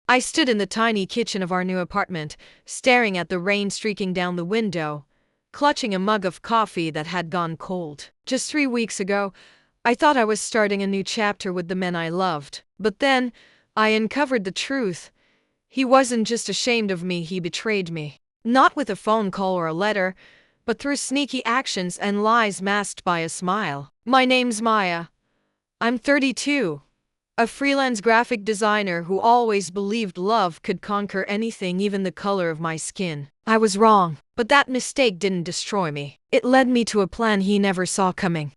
I stood in the tiny kitchen of our new apartment, staring at the rain streaking down the window, clutching a mug of coffee that had gone cold. Just 3 weeks ago, I thought I was starting a new chapter with the man I loved. But then, I uncovered the truth. He wasn't just ashamed of me, he betrayed me. Not with a phone call or a letter, but through sneaky actions and lies masked by a smile. My name's Maya. I'm 32. A freelance graphic designer who always believed love could conquer anything, even the color of my skin. I was wrong, but that mistake didn't destroy me. It led me to a plan he never saw coming.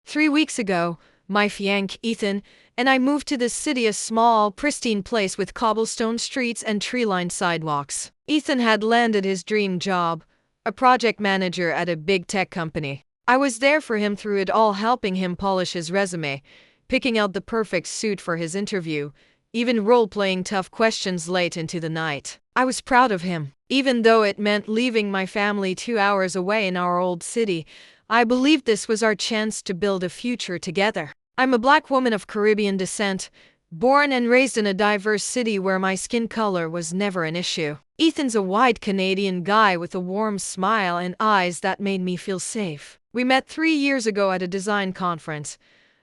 3 weeks ago, my fiancé, Ethan, and I moved to this city, a small, pristine place with cobblestone streets and tree-lined sidewalks. Ethan had landed his dream job, a project manager at a big tech company. I was there for him through it all, helping him polish his resume, picking out the perfect suit for his interview, even role-playing tough questions late into the night. I was proud of him. Even though it meant leaving my family 2 hours away in our old city, I believed this was our chance to build a future together. I'm a Black woman of Caribbean descent, born and raised in a diverse city where my skin color was never an issue. Ethan's a white Canadian guy with a warm smile and eyes that made me feel safe. We met 3 years ago at a design conference,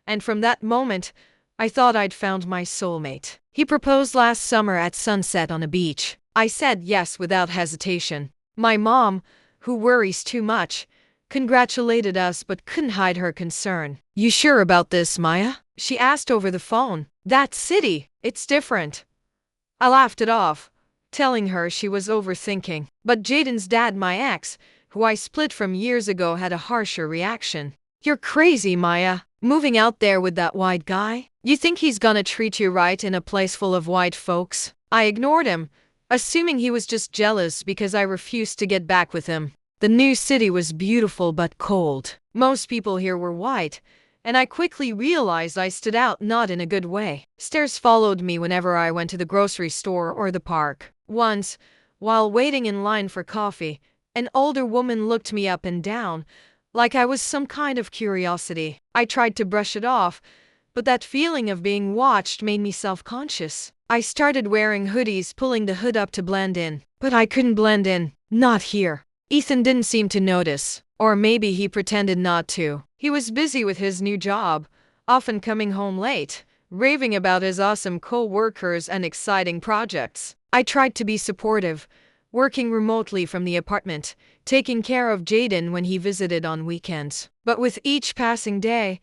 and from that moment, I thought I'd found my soulmate. He proposed last summer at sunset on a beach. I said yes without hesitation. My mom, who worries too much, congratulated us but couldn't hide her concern. "You sure about this, Maya?" she asked over the phone. "That city, it's different." I laughed it off, telling her she was overthinking. But Jaden's dad, my ex, who I split from years ago, had a harsher reaction. "You're crazy, Maya. Moving out there with that white guy? You think he's gonna treat you right in a place full of white folks?" I ignored him, assuming he was just jealous because I refused to get back with him. The new city was beautiful but cold. Most people here were white, and I quickly realized I stood out, not in a good way. Stares followed me whenever I went to the grocery store or the park. Once, while waiting in line for coffee, an older woman looked me up and down, like I was some kind of curiosity. I tried to brush it off, but that feeling of being watched made me self-conscious. I started wearing hoodies, pulling the hood up to blend in. But I couldn't blend in. Not here. Ethan didn't seem to notice. Or maybe he pretended not to. He was busy with his new job, often coming home late, raving about his awesome co-workers and exciting projects. I tried to be supportive, working remotely from the apartment, taking care of Jaden when he visited on weekends. But with each passing day,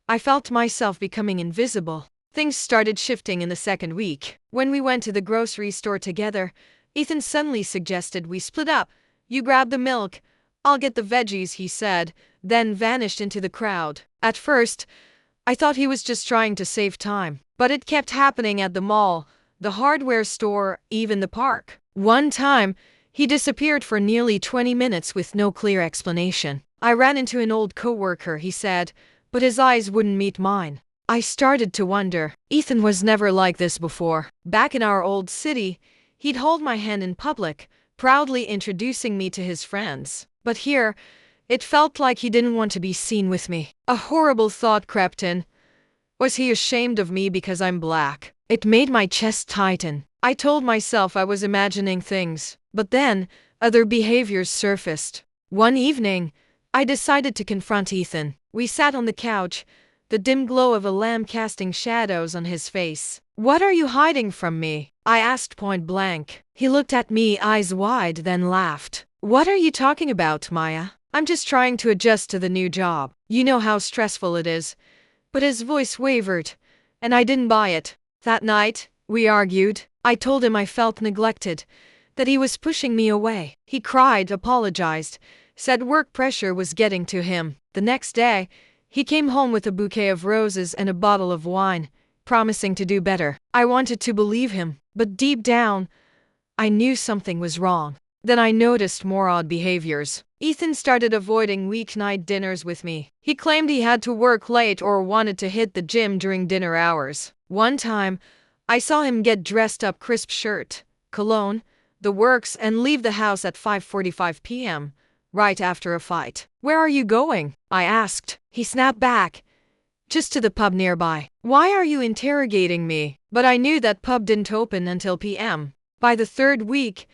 I felt myself becoming invisible. Things started shifting in the second week. When we went to the grocery store together, Ethan suddenly suggested we split up. "You grab the milk, I'll get the veggies," he said, then vanished into the crowd. At first, I thought he was just trying to save time. But it kept happening at the mall, the hardware store, even the park. One time, he disappeared for nearly 20 minutes with no clear explanation. "I ran into an old coworker," he said, but his eyes wouldn't meet mine. I started to wonder. Ethan was never like this before. Back in our old city, he'd hold my hand in public, proudly introducing me to his friends. But here, it felt like he didn't want to be seen with me. A horrible thought crept in. Was he ashamed of me because I'm Black? It made my chest tighten. I told myself I was imagining things. But then, other behaviors surfaced. One evening, I decided to confront Ethan. We sat on the couch, the dim glow of a lamp casting shadows on his face. "What are you hiding from me?" I asked point blank. He looked at me, eyes wide, then laughed. "What are you talking about, Maya? I'm just trying to adjust to the new job. You know how stressful it is." But his voice wavered, and I didn't buy it. That night, we argued. I told him I felt neglected, that he was pushing me away. He cried, apologized, said work pressure was getting to him. The next day, he came home with a bouquet of roses and a bottle of wine, promising to do better. I wanted to believe him, but deep down, I knew something was wrong. Then I noticed more odd behaviors. Ethan started avoiding weeknight dinners with me. He claimed he had to work late or wanted to hit the gym during dinner hours. One time, I saw him get dressed up, crisp shirt, cologne, the works, and leave the house at 5:45 p.m., right after a fight. "Where are you going?" I asked. He snapped back. "Just to the pub nearby." "Why are you interrogating me?" But I knew that pub didn't open until PM. By the third week,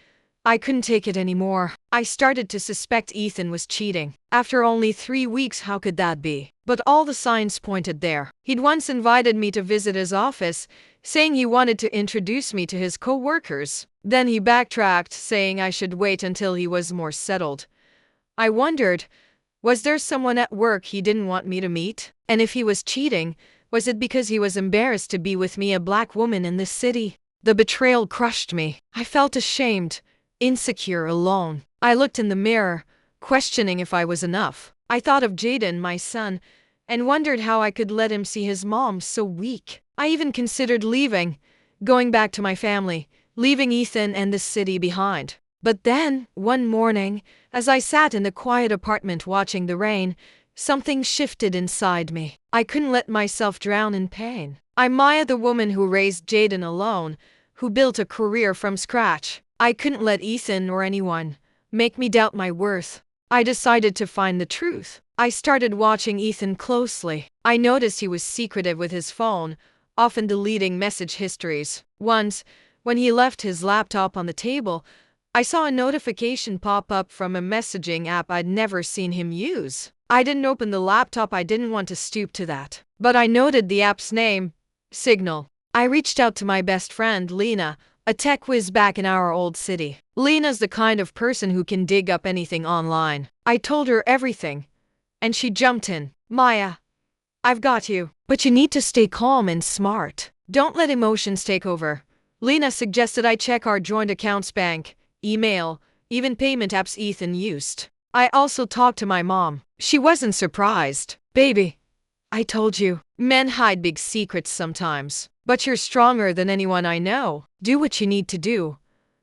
I couldn't take it anymore. I started to suspect Ethan was cheating. After only 3 weeks, how could that be? But all the signs pointed there. He'd once invited me to visit his office, saying he wanted to introduce me to his co-workers. Then he backtracked, saying I should wait until he was more settled. I wondered, was there someone at work he didn't want me to meet? And if he was cheating, was it because he was embarrassed to be with me, a black woman in this city? The betrayal crushed me. I felt ashamed, insecure, alone. I looked in the mirror, questioning if I was enough. I thought of Jaden, my son, and wondered how I could let him see his mom so weak. I even considered leaving, going back to my family, leaving Ethan and the city behind. But then, one morning, as I sat in the quiet apartment watching the rain, something shifted inside me. I couldn't let myself drown in pain. I'm Maya, the woman who raised Jaden alone, who built a career from scratch. I couldn't let Ethan or anyone make me doubt my worth. I decided to find the truth. I started watching Ethan closely. I noticed he was secretive with his phone, often deleting message histories. Once, when he left his laptop on the table, I saw a notification pop up from a messaging app I'd never seen him use. I didn't open the laptop, I didn't want to stoop to that. But I noted the app's name, Signal. I reached out to my best friend, Lena, a tech whiz back in our old city. Lena's the kind of person who can dig up anything online. I told her everything, and she jumped in. Maya, I've got you. But you need to stay calm and smart. Don't let emotions take over. Lena suggested I check our joint accounts, bank, email, even payment apps Ethan used. I also talked to my mom. She wasn't surprised. Baby, I told you. Men hide big secrets sometimes. But you're stronger than anyone I know. Do what you need to do.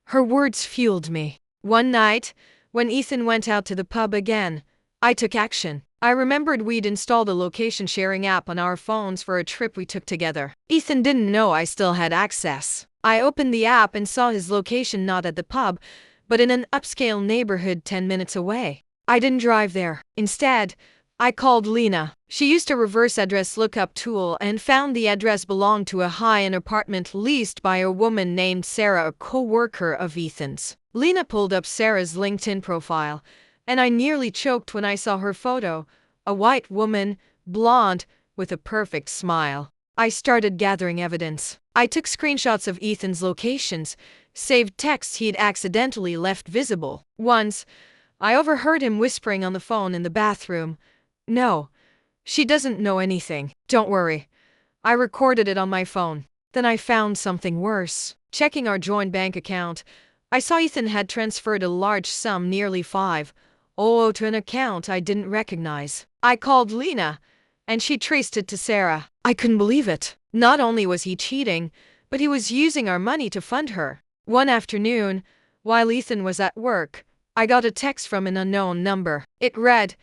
Her words fueled me. One night, when Ethan went out to the pub again, I took action. I remembered we'd installed a location sharing app on our phones for a trip we took together. Ethan didn't know I still had access. I opened the app and saw his location not at the pub, but in an upscale neighborhood 10 minutes away. I didn't drive there. Instead, I called Lena. She used a reverse address lookup tool and found the address belonged to a high-end apartment leased by a woman named Sarah, a co-worker of Ethan's. Lena pulled up Sarah's LinkedIn profile, and I nearly choked when I saw her photo. A white woman, blonde, with a perfect smile. I started gathering evidence. I took screenshots of Ethan's locations, saved texts he'd accidentally left visible. Once, I overheard him whispering on the phone in the bathroom. No, she doesn't know anything. Don't worry. I recorded it on my phone. Then I found something worse. Checking our joint bank account, I saw Ethan had transferred a large sum, nearly $5,000, to an account I didn't recognize. I called Lena, and she traced it to Sarah. I couldn't believe it. Not only was he cheating, but he was using our money to fund her. One afternoon, while Ethan was at work, I got a text from an unknown number. It read,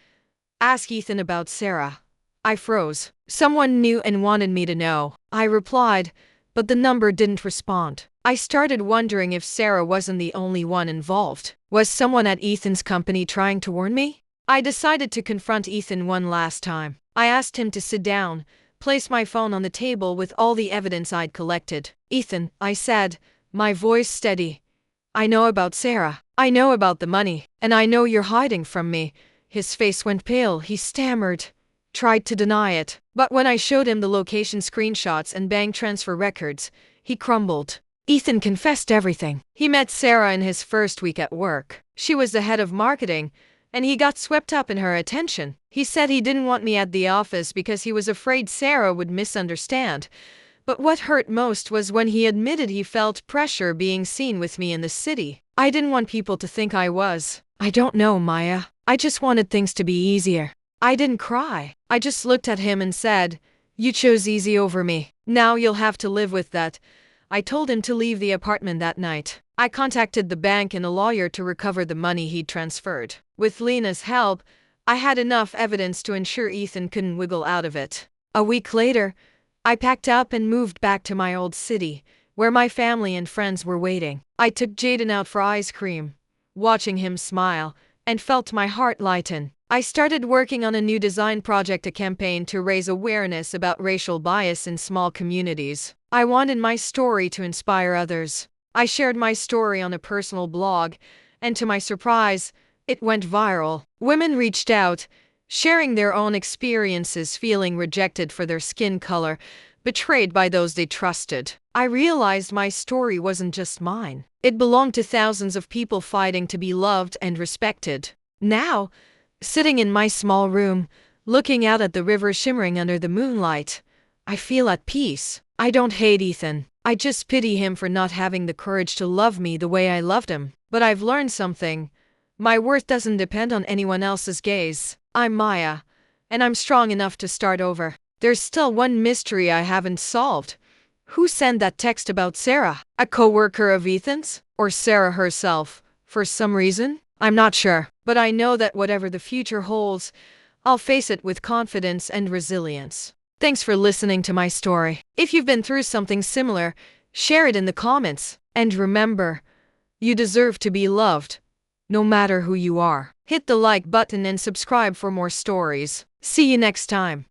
"Ask Ethan about Sarah." I froze. Someone knew and wanted me to know. I replied, but the number didn't respond. I started wondering if Sarah wasn't the only one involved. Was someone at Ethan's company trying to warn me? I decided to confront Ethan one last time. I asked him to sit down, place my phone on the table with all the evidence I'd collected. "Ethan," I said, my voice steady, "I know about Sarah. I know about the money, and I know you're hiding from me." His face went pale. He stammered, tried to deny it. But when I showed him the location screenshots and bank transfer records, he crumbled. Ethan confessed everything. He met Sarah in his first week at work. She was the head of marketing, and he got swept up in her attention. He said he didn't want me at the office because he was afraid Sarah would misunderstand. But what hurt most was when he admitted he felt pressure being seen with me in the city. I didn't want people to think I was. I don't know, Maya. I just wanted things to be easier. I didn't cry. I just looked at him and said, "You chose easy over me. Now you'll have to live with that." I told him to leave the apartment that night. I contacted the bank and a lawyer to recover the money he'd transferred. With Lena's help, I had enough evidence to ensure Ethan couldn't wiggle out of it. A week later, I packed up and moved back to my old city, where my family and friends were waiting. I took Jaden out for ice cream, watching him smile, and felt my heart lighten. I started working on a new design project, a campaign to raise awareness about racial bias in small communities. I wanted my story to inspire others. I shared my story on a personal blog, and to my surprise, it went viral. Women reached out, sharing their own experiences feeling rejected for their skin color, betrayed by those they trusted. I realized my story wasn't just mine. It belonged to thousands of people fighting to be loved and respected. Now, sitting in my small room, looking out at the river shimmering under the moonlight, I feel at peace. I don't hate Ethan. I just pity him for not having the courage to love me the way I loved him. But I've learned something. My worth doesn't depend on anyone else's gaze. I'm Maya, and I'm strong enough to start over. There's still one mystery I haven't solved. Who sent that text about Sarah? A coworker of Ethan's? Or Sarah herself? For some reason? I'm not sure. But I know that whatever the future holds, I'll face it with confidence and resilience. Thanks for listening to my story. If you've been through something similar, share it in the comments. And remember, you deserve to be loved, no matter who you are. Hit the like button and subscribe for more stories. See you next time.